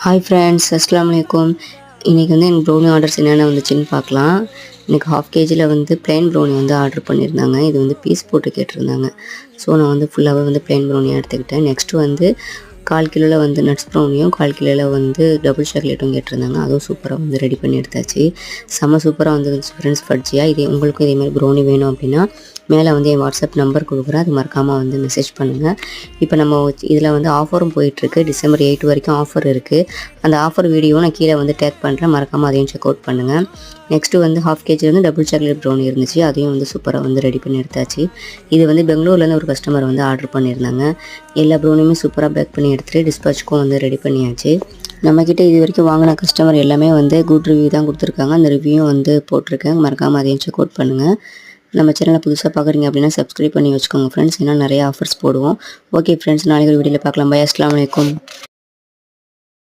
Hi friends, அஸ்ஸலாமு அலைக்கும். இன்றைக்கி வந்து எனக்கு ப்ரௌனி ஆர்டர்ஸ் என்னென்ன வந்துச்சுன்னு பார்க்கலாம். எனக்கு ஹாஃப் கேஜியில் வந்து ப்ளைன் ப்ரௌனி வந்து ஆர்டர் பண்ணியிருந்தாங்க. இது வந்து பீஸ் போட்டு கேட்டிருந்தாங்க. ஸோ நான் வந்து ஃபுல்லாகவே வந்து ப்ளைன் ப்ரௌனியாக எடுத்துக்கிட்டேன். நெக்ஸ்ட்டு வந்து 1/4 கிலோவில் வந்து நட்ஸ் ப்ரௌனியும் 1/4 கிலோவில் வந்து டபுள் சாக்லேட்டும் கேட்டிருந்தாங்க. அதுவும் சூப்பராக வந்து ரெடி பண்ணி எடுத்தாச்சு. செம்ம சூப்பராக வந்து ஃப்ரெண்ட்ஸ் ஃபட்ஜியாக இதே உங்களுக்கும் இதேமாதிரி ப்ரௌனி வேணும் அப்படின்னா மேலே வந்து என் வாட்ஸ்அப் நம்பர் கொடுக்குறேன். அது மறக்காமல் வந்து மெசேஜ் பண்ணுங்கள். இப்போ நம்ம இதில் வந்து ஆஃபரும் போயிட்டுருக்கு. டிசம்பர் 8 வரைக்கும் ஆஃபர் இருக்குது. அந்த ஆஃபர் வீடியோ நான் கீழே வந்து டேக் பண்ணுறேன். மறக்காமல் அதையும் செக் அவுட் பண்ணுங்கள். நெக்ஸ்ட்டு வந்து ஹாஃப் கேஜி வந்து டபுள் சாக்லேட் ப்ரௌனி இருந்துச்சு. அதையும் வந்து சூப்பராக வந்து ரெடி பண்ணி எடுத்தாச்சு. இது வந்து பெங்களூர்லேருந்து ஒரு கஸ்டமர் வந்து ஆர்டர் பண்ணியிருந்தாங்க. எல்லா ப்ரௌனியுமே சூப்பராக பேக் பண்ணி எடுத்துகிட்டு டிஸ்பேச்சுக்கும் வந்து ரெடி பண்ணியாச்சு. நம்மக்கிட்ட இது வரைக்கும் வாங்கின கஸ்டமர் எல்லாமே வந்து குட் ரிவ்யூ தான் கொடுத்துருக்காங்க. அந்த ரிவ்யூயும் வந்து போட்டிருக்கேன். மறக்காமல் அதையும் செக் அவுட் பண்ணுங்கள். நம்ம சேனலை புதுசாக பார்க்குறீங்க அப்படின்னா சப்ஸ்கிரைப் பண்ணி வச்சுக்கோங்க ஃப்ரெண்ட்ஸ். ஏன்னா நிறைய ஆஃபர்ஸ் போடுவோம். ஓகே ஃப்ரெண்ட்ஸ், நாளைக்கு ஒரு வீடியோவில் பார்க்கலாம். பை, அஸ்ஸலாமு அலைக்கும்.